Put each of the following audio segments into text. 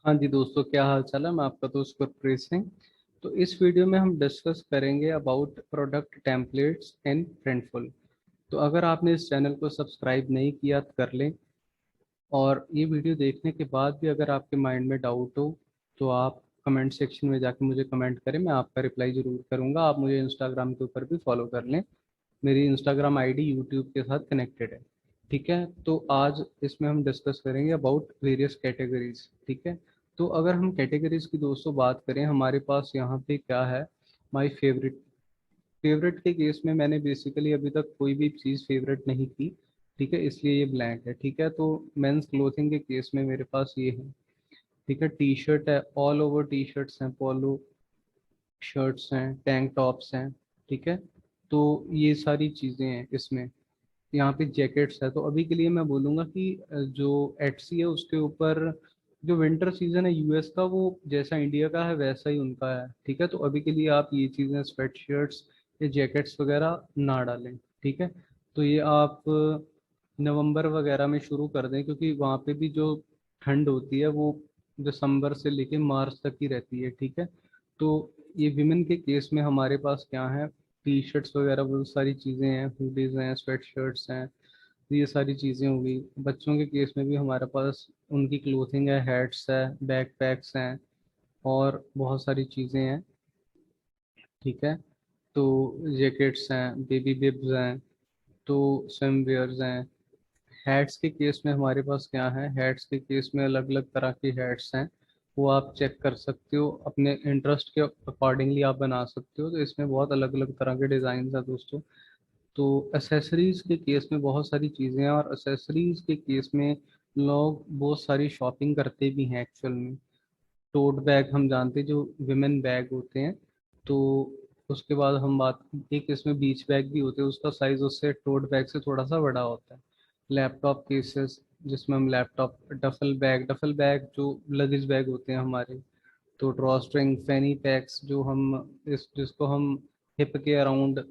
हाँ जी दोस्तों, क्या हाल चाल है। मैं आपका दोस्त गुरप्रीत सिंह। तो इस वीडियो में हम डिस्कस करेंगे about product templates in Printful. तो अगर आपने इस चैनल को सब्सक्राइब नहीं किया तो कर लें। और ये वीडियो देखने के बाद भी अगर आपके माइंड में डाउट हो तो आप कमेंट सेक्शन में जाके मुझे कमेंट करें, मैं आपका रिप्लाई ज़रूर करूँगा। आप मुझे इंस्टाग्राम के ऊपर भी फॉलो कर लें। मेरी इंस्टाग्राम आईडी यूट्यूब के साथ कनेक्टेड है। ठीक है, तो आज इसमें हम डिस्कस करेंगे अबाउट वेरियस कैटेगरीज। ठीक है, तो अगर हम कैटेगरीज की दोस्तों बात करें, हमारे पास यहाँ पे क्या है। My favourite. फेवरेट के केस में मैंने बेसिकली अभी तक कोई भी चीज़ फेवरेट नहीं की। ठीक है, इसलिए ये ब्लैंक है। ठीक है, तो मेंस क्लोथिंग के केस में मेरे पास ये है। ठीक है, टी शर्ट है, ऑल ओवर टी शर्ट्स हैं, पोलो शर्ट्स हैं, टैंक टॉप्स हैं। ठीक है, तो ये सारी चीज़ें हैं इसमें। यहाँ पे जैकेट्स है। तो अभी के लिए मैं बोलूँगा कि जो एटसी है उसके ऊपर जो विंटर सीजन है यूएस का, वो जैसा इंडिया का है वैसा ही उनका है। ठीक है, तो अभी के लिए आप ये चीज़ें स्वेट शर्ट्स या जैकेट्स वगैरह ना डालें। ठीक है, तो ये आप नवंबर वगैरह में शुरू कर दें, क्योंकि वहाँ पे भी जो ठंड होती है वो दिसंबर से लेके मार्च तक ही रहती है। ठीक है, तो ये विमेन के केस में हमारे पास क्या है, टी शर्ट्स वगैरह बहुत सारी चीज़ें हैं, हुडीज हैं, स्वेट शर्ट्स हैं। तो ये सारी चीज़ें हो गई। बच्चों के केस में भी हमारे पास उनकी क्लोथिंग है, हैट्स है, बैकपैक्स हैं, और बहुत सारी चीज़ें हैं। ठीक है, तो जैकेट्स हैं, बेबी बिब्स हैं, तो स्विम वेयर्स हैं। हैट्स के केस में हमारे पास क्या है, हैट्स के केस में अलग अलग तरह की हैट्स हैं। वो आप चेक कर सकते हो, अपने इंटरेस्ट के अकॉर्डिंगली आप बना सकते हो। तो इसमें बहुत अलग अलग तरह के डिज़ाइन है दोस्तों। तो एसेसरीज के केस में बहुत सारी चीज़ें हैं, और एसेसरीज के केस में लोग बहुत सारी शॉपिंग करते भी हैं एक्चुअल में। टोट बैग हम जानते हैं, जो विमेन बैग होते हैं। तो उसके बाद हम बात, एक इसमें बीच बैग भी होते हैं, उसका साइज उससे टोट बैग से थोड़ा सा बड़ा होता है। लैपटॉप केसेस, जिसमें हम लैपटॉप, डफल बैग जो लगेज बैग होते हैं हमारे। तो ड्रॉ स्ट्रिंग, फैनी पैक्स जो हम इस जिसको हम हिप के अराउंड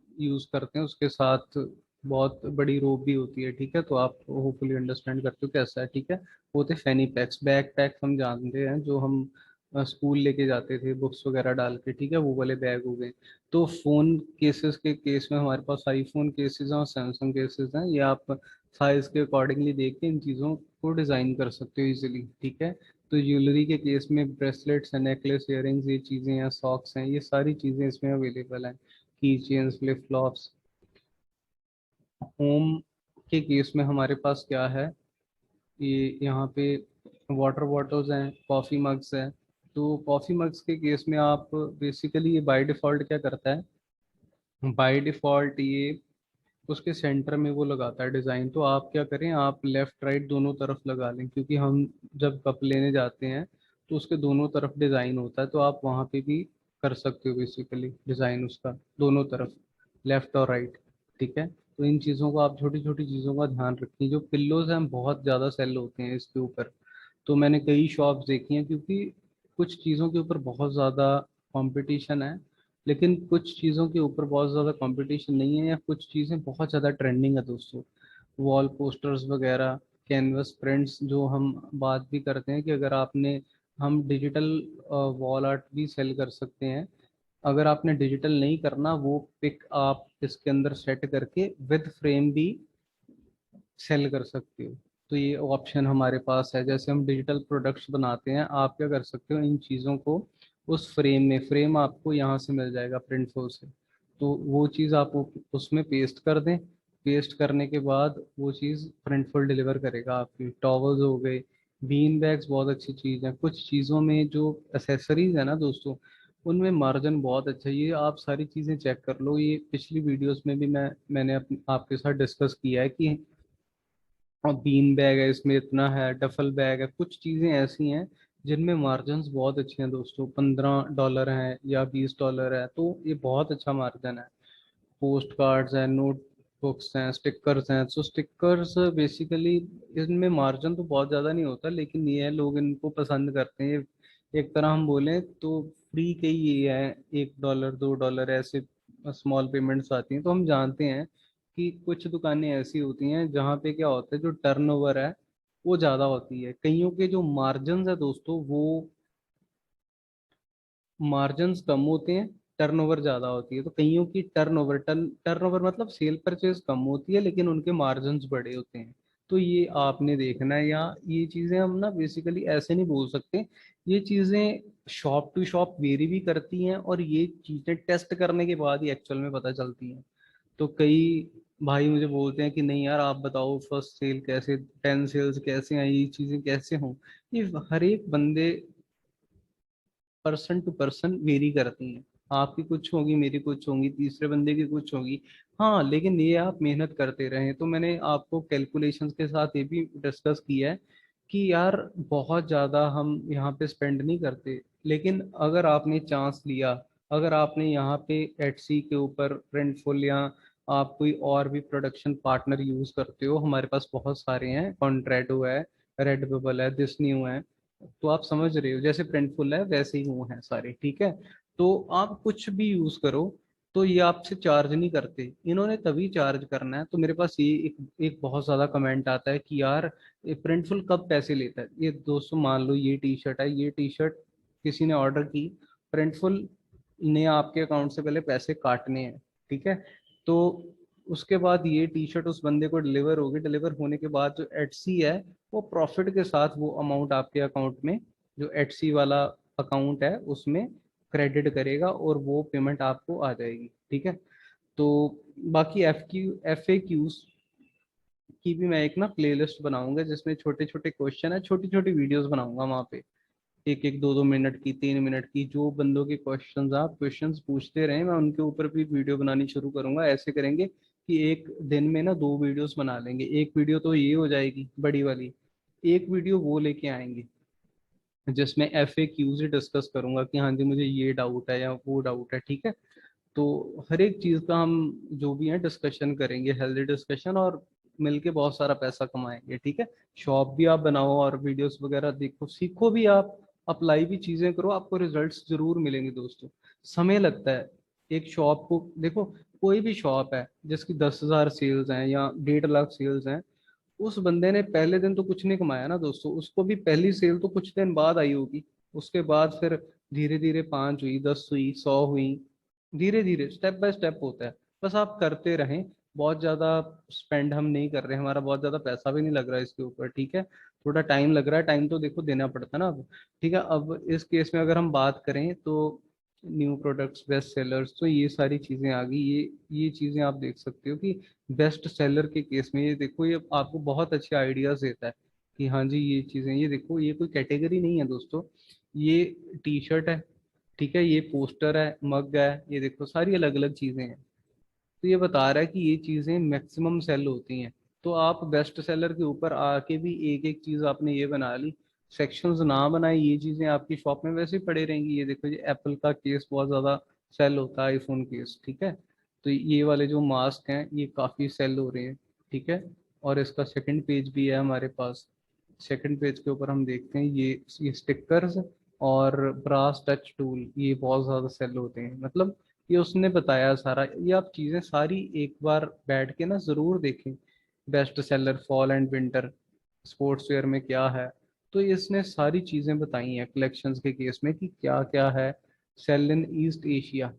यूज करते हैं, उसके साथ बहुत बड़ी रोप भी होती है। ठीक है, तो आप होपफुली अंडरस्टैंड करते हो कैसा है। ठीक है, वो थे फैनी पैक्स। बैक पैक हम जानते हैं, जो हम स्कूल लेके जाते थे बुक्स वगैरह डाल के। ठीक है, वो वाले बैग हो गए। तो फोन केसेस के केस में हमारे पास आईफोन केसेस हैं और सैमसंग केसेस हैं। ये आप साइज के अकॉर्डिंगली देख के इन चीज़ों को डिज़ाइन कर सकते हो इजीली। ठीक है, तो ज्वेलरी के केस में ब्रेसलेट्स हैं, नेकलेस, इयररिंग्स, ये चीज़ें हैं, सॉक्स हैं, ये सारी चीज़ें इसमें अवेलेबल हैं। की चेन्स, फ्लिप फ्लॉप्स। होम के केस में हमारे पास क्या है, ये यहाँ पे वाटर बॉटल्स हैं, कॉफ़ी मग्स हैं। तो कॉफ़ी मग्स के केस में आप बेसिकली, ये बाय डिफ़ॉल्ट क्या करता है, बाय डिफ़ॉल्ट ये उसके सेंटर में वो लगाता है डिज़ाइन। तो आप क्या करें, आप लेफ़्ट राइट दोनों तरफ लगा लें, क्योंकि हम जब कप लेने जाते हैं तो उसके दोनों तरफ डिज़ाइन होता है। तो आप वहाँ पे भी कर सकते हो बेसिकली डिज़ाइन उसका दोनों तरफ, लेफ़्ट और राइट। ठीक है, तो इन चीज़ों को आप, छोटी छोटी चीज़ों का ध्यान रखिए। जो पिल्लोज हैं बहुत ज़्यादा सेल होते हैं इसके ऊपर। तो मैंने कई शॉप्स देखी हैं, क्योंकि कुछ चीज़ों के ऊपर बहुत ज़्यादा कंपटीशन है, लेकिन कुछ चीज़ों के ऊपर बहुत ज़्यादा कंपटीशन नहीं है, या कुछ चीज़ें बहुत ज़्यादा ट्रेंडिंग है दोस्तों। वॉल पोस्टर्स वगैरह, कैनवस प्रिंट्स, जो हम बात भी करते हैं कि अगर आपने, हम डिजिटल वॉल आर्ट भी सेल कर सकते हैं। अगर आपने डिजिटल नहीं करना, वो पिक आप इसके अंदर सेट करके विद फ्रेम भी सेल कर सकते हो। तो ये ऑप्शन हमारे पास है। जैसे हम डिजिटल प्रोडक्ट्स बनाते हैं, आप क्या कर सकते हो, इन चीज़ों को उस फ्रेम में, फ्रेम आपको यहाँ से मिल जाएगा प्रिंटफुल से। तो वो चीज़ आप उसमें पेस्ट कर दें। पेस्ट करने के बाद वो चीज़ प्रिंटफुल डिलीवर करेगा। आपकी टॉवल्स हो गए, बीन बैग्स बहुत अच्छी चीज़ है। कुछ चीज़ों में जो एसेसरीज है ना दोस्तों, उनमें मार्जिन बहुत अच्छा है। ये आप सारी चीज़ें चेक कर लो, ये पिछली वीडियोस में भी मैंने आपके साथ डिस्कस किया है कि, और बीन बैग है, इसमें इतना है, डफल बैग है, कुछ चीज़ें ऐसी हैं जिनमें मार्जिन्स बहुत अच्छे हैं दोस्तों। $15 हैं या $20 है, तो ये बहुत अच्छा मार्जिन है। पोस्ट कार्ड्स हैं, नोट बुक्स हैं, स्टिकर्स हैं। सो स्टिकर्स बेसिकली, इनमें मार्जिन तो बहुत ज़्यादा नहीं होता, लेकिन ये है, लोग इनको पसंद करते हैं। एक तरह हम बोलें तो फ्री के ही ये है, $1 $2 ऐसे स्मॉल पेमेंट्स आती हैं। तो हम जानते हैं कि कुछ दुकानें ऐसी होती हैं जहाँ पे क्या होता है, जो टर्नओवर है वो ज़्यादा होती है। कईयों के जो मार्जिन है दोस्तों, वो मार्जिन्स कम होते हैं, टर्नओवर ज्यादा होती है। तो कईयों की टर्नओवर मतलब सेल परचेज कम होती है, लेकिन उनके मार्जिन्स बड़े होते हैं। तो ये आपने देखना है। या ये चीजें हम ना बेसिकली ऐसे नहीं बोल सकते, ये चीजें शॉप टू शॉप वेरी भी करती हैं, और ये चीजें टेस्ट करने के बाद ही एक्चुअल में पता चलती हैं। तो कई भाई मुझे बोलते हैं कि नहीं यार, आप बताओ फर्स्ट सेल कैसे, 10 सेल्स कैसे हैं, ये चीजें कैसे हों। ये हर एक बंदे, पर्सन टू पर्सन वेरी करती हैं। आपकी कुछ होगी, मेरी कुछ होंगी, तीसरे बंदे की कुछ होगी। हाँ, लेकिन ये आप मेहनत करते रहें। तो मैंने आपको कैलकुलेशंस के साथ ये भी डिस्कस किया है कि यार बहुत ज़्यादा हम यहाँ पे स्पेंड नहीं करते, लेकिन अगर आपने चांस लिया, अगर आपने यहाँ पे एटसी के ऊपर प्रिंटफुल, या आप कोई और भी प्रोडक्शन पार्टनर यूज़ करते हो, हमारे पास बहुत सारे हैं, कॉन्ट्रेडो है, रेड बबल है, दिस न्यू है। तो आप समझ रहे हो, जैसे प्रिंटफुल है वैसे ही वो हैं सारे, ठीक है। तो आप कुछ भी यूज करो, तो ये आपसे चार्ज नहीं करते, इन्होंने तभी चार्ज करना है। तो मेरे पास ये एक बहुत ज्यादा कमेंट आता है कि यार ये प्रिंटफुल कब पैसे लेता है। ये दोस्तों मान लो ये टी शर्ट है, ये टी शर्ट किसी ने ऑर्डर की, प्रिंटफुल ने आपके अकाउंट से पहले पैसे काटने हैं, ठीक है। तो उसके बाद ये टी शर्ट उस बंदे को डिलीवर होगी, डिलीवर होने के बाद जो एटसी है, वो प्रॉफिट के साथ वो अमाउंट आपके अकाउंट में, जो एटसी वाला अकाउंट है उसमें क्रेडिट करेगा, और वो पेमेंट आपको आ जाएगी, ठीक है। तो बाकी एफ ए क्यूज की भी मैं एक ना प्लेलिस्ट बनाऊंगा, जिसमें छोटे छोटे क्वेश्चन है, छोटी छोटी वीडियोस बनाऊंगा वहाँ पे, एक एक 2-2 मिनट की, 3 मिनट की। जो बंदों के क्वेश्चंस, आप क्वेश्चंस पूछते रहें, मैं उनके ऊपर भी वीडियो बनानी शुरू करूंगा। ऐसे करेंगे कि एक दिन में ना 2 वीडियोस बना लेंगे। एक वीडियो तो ये हो जाएगी बड़ी वाली, एक वीडियो वो लेके आएंगे जिसमें एफ ए क्यूज डिस्कस करूंगा कि हाँ जी मुझे ये डाउट है या वो डाउट है, ठीक है। तो हर एक चीज का हम जो भी है डिस्कशन करेंगे, हेल्दी डिस्कशन, और मिलके बहुत सारा पैसा कमाएंगे, ठीक है। शॉप भी आप बनाओ और वीडियोस वगैरह देखो, सीखो भी आप, अप्लाई भी चीजें करो, आपको रिजल्ट्स जरूर मिलेंगे दोस्तों। समय लगता है एक शॉप को, देखो कोई भी शॉप है जिसकी 10,000 सेल्स हैं या 1.5 लाख सेल्स हैं, उस बंदे ने पहले दिन तो कुछ नहीं कमाया ना दोस्तों, उसको भी पहली सेल तो कुछ दिन बाद आई होगी। उसके बाद फिर धीरे धीरे 5 हुई, 10 हुई, 100 हुई, धीरे धीरे स्टेप बाय स्टेप होता है। बस आप करते रहें। बहुत ज्यादा स्पेंड हम नहीं कर रहे, हमारा बहुत ज्यादा पैसा भी नहीं लग रहा है इसके ऊपर, ठीक है। थोड़ा टाइम लग रहा है, टाइम तो देखो देना पड़ता है ना अब, ठीक है। अब इस केस में अगर हम बात करें तो न्यू प्रोडक्ट्स, बेस्ट सेलर्स, तो ये सारी चीजें आ गई। ये चीजें आप देख सकते हो कि बेस्ट सेलर के केस में ये देखो, ये आपको बहुत अच्छे आइडियाज देता है कि हाँ जी ये चीजें, ये देखो ये कोई कैटेगरी नहीं है दोस्तों, ये टी शर्ट है, ठीक है, ये पोस्टर है, मग है, ये देखो सारी अलग अलग चीजें हैं। तो ये बता रहा है कि ये चीजें मैक्सिमम सेल होती हैं। तो आप बेस्ट सेलर के ऊपर आके भी एक एक चीज आपने ये बना ली, सेक्शंस ना बनाए, ये चीजें आपकी शॉप में वैसे ही पड़े रहेंगी। ये देखो, ये एप्पल का केस बहुत ज्यादा सेल होता है, आईफोन केस, ठीक है। तो ये वाले जो मास्क हैं ये काफी सेल हो रहे हैं, ठीक है। और इसका सेकंड पेज भी है हमारे पास। सेकंड पेज के ऊपर हम देखते हैं ये स्टिकर्स और ब्रास टच टूल, ये बहुत ज्यादा सेल होते हैं। मतलब ये उसने बताया सारा, ये आप चीजें सारी एक बार बैठ के ना जरूर देखें। Best seller fall and winter sports wear में क्या है, तो इसने सारी चीजें बताई हैं कलेक्शंस के केस में कि क्या क्या है। सेल इन ईस्ट एशिया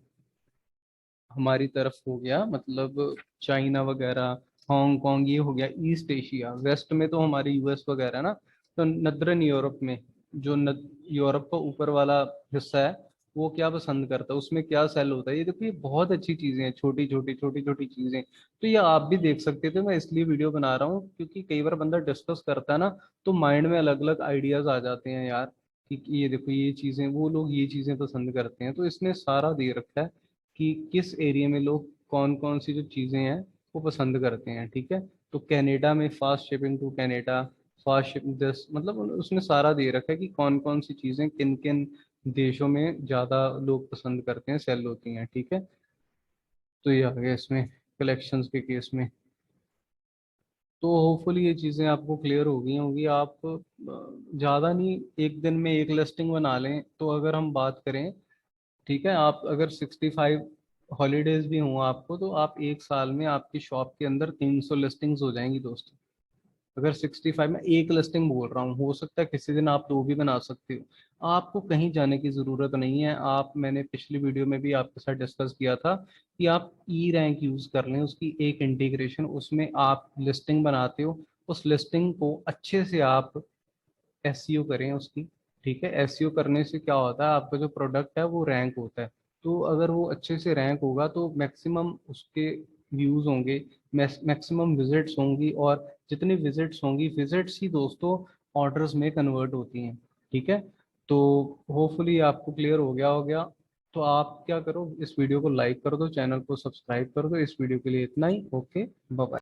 हमारी तरफ हो गया, मतलब चाइना वगैरह, हांगकांग, ये हो गया ईस्ट एशिया। वेस्ट में तो हमारे यूएस वगैरह ना। तो नदरन यूरोप में, जो यूरोप का ऊपर वाला हिस्सा है, वो क्या पसंद करता है, उसमें क्या सेल होता है। ये देखो, ये बहुत अच्छी चीजें हैं, छोटी छोटी चीजें। तो ये आप भी देख सकते थे, मैं इसलिए वीडियो बना रहा हूँ क्योंकि कई बार बंदा डिस्कस करता है ना, तो माइंड में अलग अलग आइडियाज आ जाते हैं यार, कि ये देखो ये चीजें, वो लोग ये चीजें पसंद करते हैं। तो इसने सारा दे रखा है कि किस एरिया में लोग कौन कौन सी जो चीज़ें हैं वो पसंद करते हैं, ठीक है। तो कनाडा में fast shipping to Canada, fast shipping this, मतलब उसने सारा दे रखा है कि कौन कौन सी चीज़ें किन किन देशों में ज़्यादा लोग पसंद करते हैं, सेल होती हैं, ठीक है। तो ये आ गया इसमें कलेक्शंस के केस में। तो होपफुली ये चीज़ें आपको क्लियर हो गई होंगी। आप ज़्यादा नहीं, एक दिन में एक लिस्टिंग बना लें। तो अगर हम बात करें, ठीक है, आप अगर 65 हॉलीडेज भी हुआ आपको, तो आप एक साल में आपकी शॉप के अंदर 300 लिस्टिंग्स हो जाएंगी दोस्तों। अगर 65 में एक लिस्टिंग बोल रहा हूँ, हो सकता है किसी दिन आप दो भी बना सकते हो। आपको कहीं जाने की ज़रूरत नहीं है। आप, मैंने पिछली वीडियो में भी आपके साथ डिस्कस किया था कि आप ई रैंक यूज़ कर लें, उसकी एक इंटीग्रेशन, उसमें आप लिस्टिंग बनाते हो, उस लिस्टिंग को अच्छे से आप एसईओ करें उसकी। ठीक है, एसईओ करने से क्या होता है, आपका जो प्रोडक्ट है वो रैंक होता है। तो अगर वो अच्छे से रैंक होगा तो मैक्सिमम उसके व्यूज होंगे, मैक्सिमम विजिट्स होंगी, और जितनी विजिट्स होंगी, विजिट्स ही दोस्तों ऑर्डर्स में कन्वर्ट होती हैं। ठीक है, तो होपफुली आपको क्लियर हो गया। तो आप क्या करो, इस वीडियो को लाइक कर दो, चैनल को सब्सक्राइब कर दो। इस वीडियो के लिए इतना ही। Okay, bye bye.